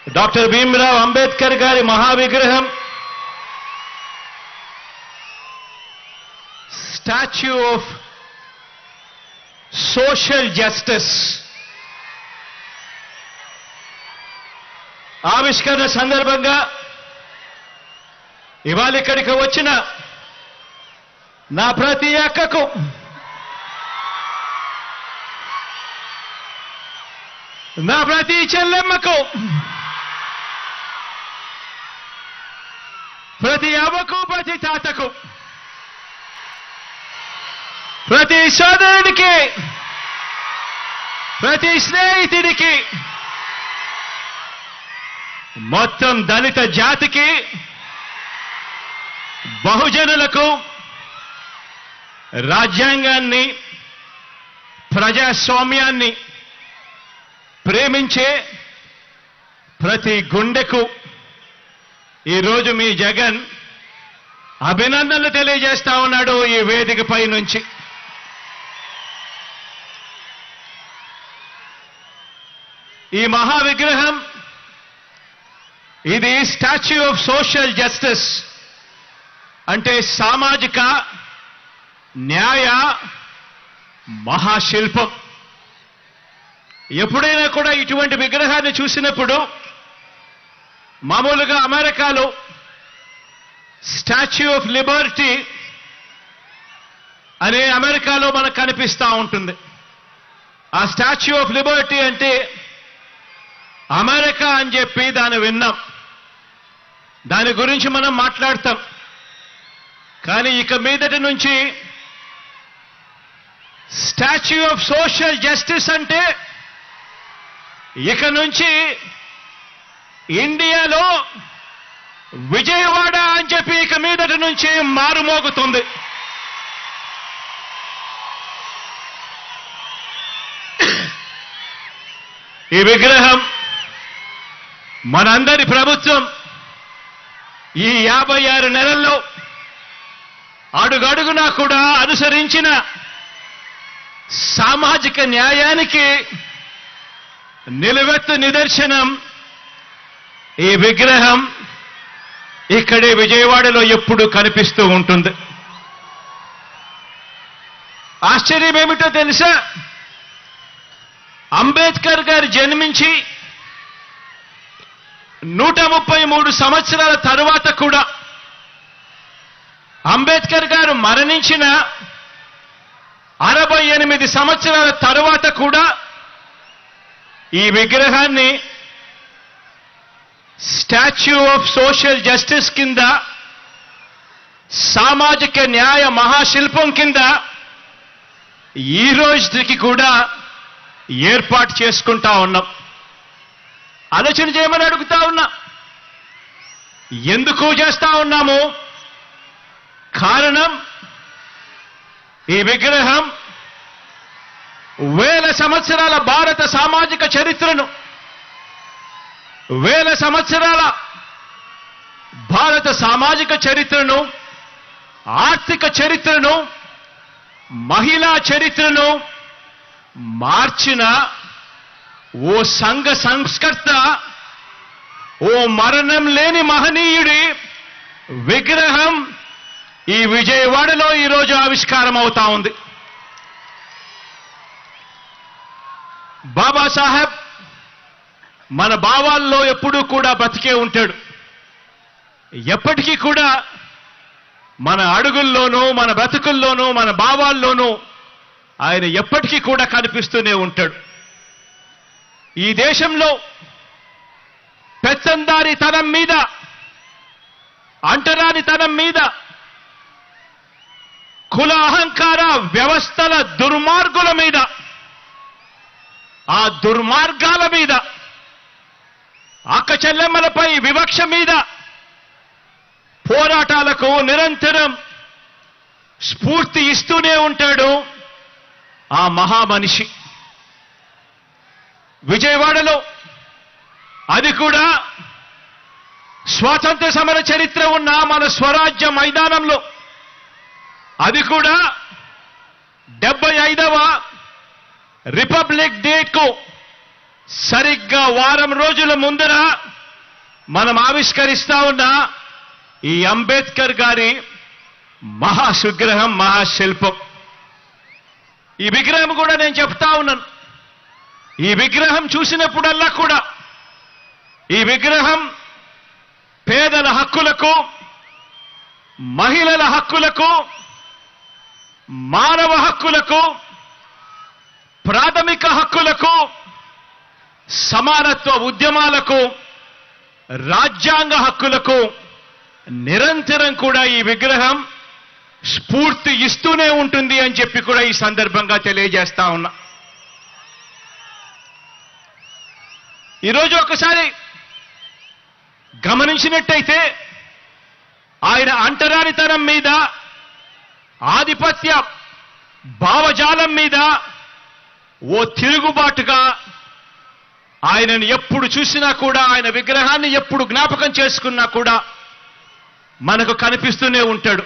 Doctor Bhimrao Ambedkar గారి మహావిగ్రహం, statue of social justice ఆవిష్కరణ సందర్భంగా ఇవాళ ఇక్కడికి వచ్చిన నా ప్రతి అక్కకు, నా ప్రతి చెల్లెమ్మకు, ప్రతి అవ్వకు, ప్రతి తాతకు, ప్రతి సోదరుడికి, ప్రతి స్నేహితుడికి, మొత్తం దళిత జాతికి, బహుజనులకు, రాజ్యాంగాన్ని, ప్రజాస్వామ్యాన్ని ప్రేమించే ప్రతి గుండెకు ఈరోజు మీ జగన్ అభినందనలు తెలియజేస్తా ఉన్నాడు ఈ వేదికపై నుంచి. ఈ మహావిగ్రహం, ఇది స్టాచ్యూ ఆఫ్ సోషల్ జస్టిస్ అంటే సామాజిక న్యాయ మహాశిల్పం. ఎప్పుడైనా కూడా ఇటువంటి విగ్రహాన్ని చూసినప్పుడు మామూలుగా అమెరికాలో స్టాచ్యూ ఆఫ్ లిబర్టీ అనే అమెరికాలో మనకు కనిపిస్తూ ఉంటుంది. ఆ స్టాచ్యూ ఆఫ్ లిబర్టీ అంటే అమెరికా అని చెప్పి దాన్ని విన్నాం, దాని గురించి మనం మాట్లాడతాం. కానీ ఇక మీదటి నుంచి స్టాచ్యూ ఆఫ్ సోషల్ జస్టిస్ అంటే ఇక నుంచి ఇండియాలో విజయవాడ అని చెప్పి ఇక మీదటి నుంచి మారుమోగుతుంది. ఈ విగ్రహం మనందరి ప్రభుత్వం ఈ 56 నెలల్లో అడుగడుగునా కూడా అనుసరించిన సామాజిక న్యాయానికి నిలువెత్తు నిదర్శనం. ఈ విగ్రహం ఇక్కడే విజయవాడలో ఎప్పుడూ కనిపిస్తూ ఉంటుంది. ఆశ్చర్యం ఏమిటో తెలుసా? అంబేద్కర్ గారు జన్మించి 133 సంవత్సరాల తరువాత కూడా, అంబేద్కర్ గారు మరణించిన 68 సంవత్సరాల తరువాత కూడా ఈ విగ్రహాన్ని స్టాచ్యూ ఆఫ్ సోషల్ జస్టిస్ కింద, సామాజిక న్యాయ మహాశిల్పం కింద ఈ రోజుకి కూడా ఏర్పాటు చేసుకుంటా ఉన్నాం. ఆలోచన చేయమని అడుగుతా ఉన్నా. ఎందుకు చేస్తా ఉన్నాము? కారణం, ఈ విగ్రహం వేల సంవత్సరాల భారత సామాజిక చరిత్రను, వేల సంవత్సరాల భారత సామాజిక చరిత్రను, ఆర్థిక చరిత్రను, మహిళా చరిత్రను మార్చిన ఓ సంఘ సంస్కర్త, ఓ మరణం లేని మహనీయుడి విగ్రహం ఈ విజయవాడలో ఈరోజు ఆవిష్కారం అవుతా ఉంది. బాబాసాహెబ్ మన భావాల్లో ఎప్పుడూ కూడా బతికే ఉంటాడు. ఎప్పటికీ కూడా మన అడుగుల్లోనూ, మన బ్రతుకుల్లోనూ, మన భావాల్లోనూ ఆయన ఎప్పటికీ కూడా కనిపిస్తూనే ఉంటాడు. ఈ దేశంలో పెత్తందారితనం మీద, అంటరానితనం మీద, కుల అహంకార వ్యవస్థల దుర్మార్గుల మీద, ఆ దుర్మార్గాల మీద, అక్క చెల్లెమ్మలపై వివక్ష మీద పోరాటాలకు నిరంతరం స్ఫూర్తి ఇస్తూనే ఉంటాడు ఆ మహామనిషి. విజయవాడలో, అది కూడా స్వాతంత్ర సమర చరిత్ర ఉన్న మన స్వరాజ్య మైదానంలో, అది కూడా 75వ రిపబ్లిక్ డేకు సరిగ్గా వారం రోజుల ముందర మనం ఆవిష్కరిస్తా ఉన్న ఈ అంబేద్కర్ గారి మహాశిల్పం, మహాశిల్పం. ఈ విగ్రహం కూడా నేను చెప్తా ఉన్నాను, ఈ విగ్రహం చూసినప్పుడల్లా కూడా ఈ విగ్రహం పేదల హక్కులకు, మహిళల హక్కులకు, మానవ హక్కులకు, ప్రాథమిక హక్కులకు, సమానత్వ ఉద్యమాలకు, రాజ్యాంగ హక్కులకు నిరంతరం కూడా ఈ విగ్రహం స్ఫూర్తి ఇస్తూనే ఉంటుంది అని చెప్పి కూడా ఈ సందర్భంగా తెలియజేస్తా ఉన్నా. ఈరోజు ఒకసారి గమనించినట్టయితే ఆయన అంటరానితనం మీద, ఆధిపత్య భావజాలం మీద ఓ తిరుగుబాటుగా ఆయనను ఎప్పుడు చూసినా కూడా, ఆయన విగ్రహాన్ని ఎప్పుడు జ్ఞాపకం చేసుకున్నా కూడా మనకు కనిపిస్తూనే ఉంటాడు.